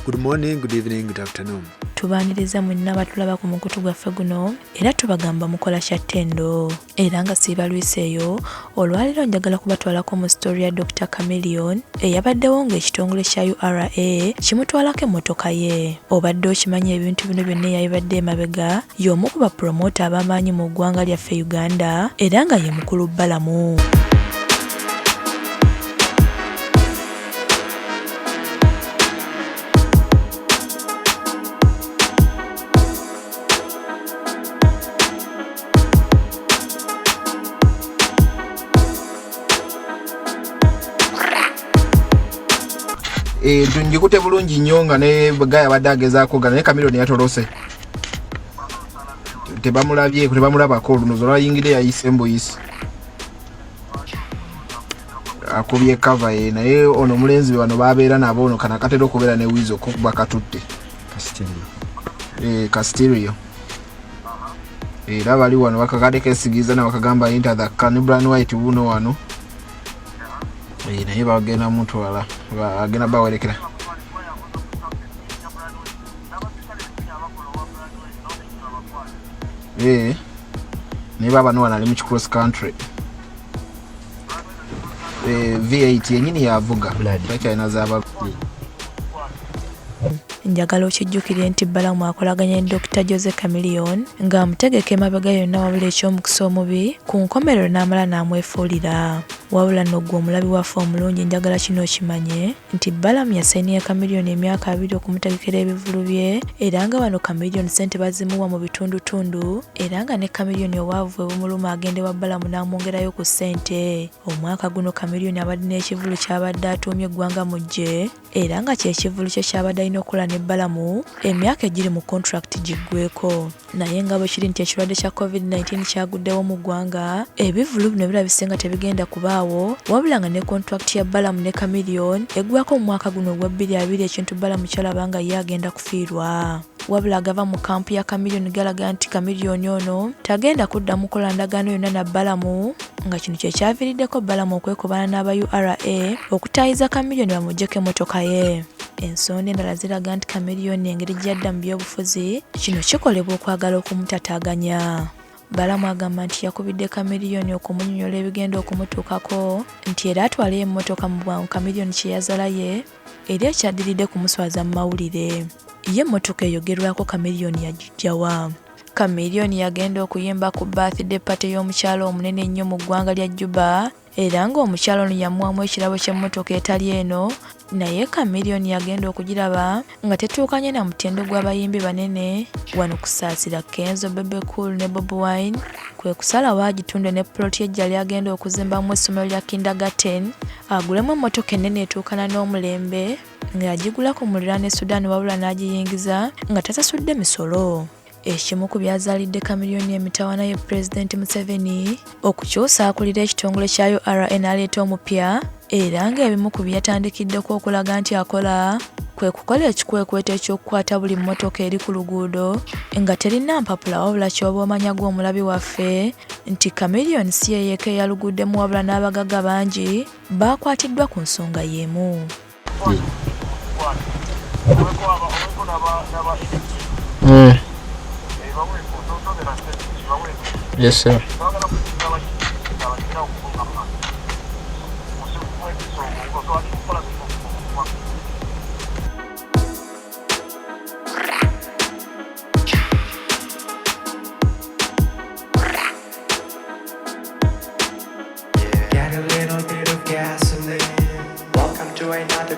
Good morning, good evening, good afternoon. Tubaaniriza mwenna batulaba ku mukutu gwaffe guno era tubagamba mukola kyattendo era nga siibalwiseeyo olwaliro njagala kubatwalako mu story ya Dr. Chameleone eyabaddewo ng'ekitongole kya URA kimutwalako emmotoka ye. Obadde okimanyi ebintu bino byonna eyabibadde emabega y'omu ku bapromota ab'amaanyi mu ggwanga lyaffe Uganda era nga ye mukulu Balamu. Njikute bulungi nnyo nga ne bagaya badde agezaako gana ne Chameleone yatolose. Tebamulabako olunozo lwayingire yayise embuyisi. Akubye cover ye naye ono mulenzi wano babeera nabo ono kana katera okubeera ne wizo kuba katutte. Castillo. Era bali wano bakakadeko esigiza na bakagamba Enter the Canibran White buno wano. Naye bagenda mutwala bagenda bawerekera naye baba no wanali mu cross country V8 yenyini yavuga takyalina zaba. Njagala okijjukire nti Balamu akolaganya ne Dr. Jose Chameleone ng'amutegeka emabega yonna wabula eky'omukisa omubi ku nkomerero n'amala n'amwefuulira. Wabula n'oggwe omulabi waffe omulungi njagala kino okimanye nti Balamu yasainiya Chameleone emyaka 2 okumutegekera ebivulu bye era nga wano Chameleone ssente bazimuwa mu bitundutundu era nga ne Chameleone obwavu bwe bumuluma agende wa Balamu n'amwongerayo ku ssente. Omwaka guno Chameleone abadde n'ekivulu ky'abadde atuumye eggwanga mu ggye era nga ky'ekivulu kye kyabadde alina okukola ne Balamu emyaka egiri mu contract giggweko. Naye nga bwe kiri nti ekirwadde kya COVID-19 kyaguddewo mu ggwanga ebivulu bino birabise nga tebigenda kubaawo wabula nga ne contract ya Balamu ne Chameleone eggwako mu mwaka guno ogwa 2020 ekintu Balamu kyalaba nga ye agenda kufiirwa. Wabula agava mu kampu ya Chameleone galaga nti Chameleone ono tagenda kuddamu kukola ndagaano yonna na Balamu nga kino kye kyaviiriddeko Balamu okwekubana n'aba URA okutaayiza Chameleone bamuggyeko emmotoka ye. Ensonda endala ziraga nti Chameleone engeri gy'adda mu by'obufuzi kino kikolebwa okwagala okumutataaganya. Balamu agamba nti yakubidde Chameleone okumunyonyola ebigenda okumutuukako nti era atwale emmotoka mu bwangu Chameleone kye yazala ye era ekyaddiridde kumuswaza mu mawulire. Ye emmotoka eyogerwako Chameleone yagiggyawa. Chameleone yagenda okuyimba ku birthday party y'omukyalo omunene ennyo mu ggwanga lya Juba era ng'omukyalo ono yamuwamu ekirabo ky'emmotoka etali eno naye Chameleone yagenda okugiraba nga tetuukanye na mutendo gw'abayimbi banene wano kusaasira Kenzo, Bebe Cool ne Bobi Wine kwe kusalawo agitunde ne ploti ejja lyagenda okuzimbamu essomero lya kindergarten agulemu emmotoka ennene etuukana n'omulembe ng'agigula ku muliraano e Sudan wabula n'agiyingiza nga tasasudde misolo. Ekimu ku byazaalidde Chameleone emitawaana ye Pulezidenti Museveni okukyusa akulira ekitongole kya URA n'aleeta omupya era ng'ebimu ku byatandikiddeko okulaga nti akola kwe kukola ekikwekweto eky'okukwata buli mmotoka eri ku luguudo nga terina mpapula wabula ky'oba omanya gw'omulabi waffe nti Chameleone si ye yekka eyaluguddemu wabula n'abagaga bangi baakwatiddwa ku nsonga y'emu. Yes, sir. Get a little bit of gasoline. Welcome to another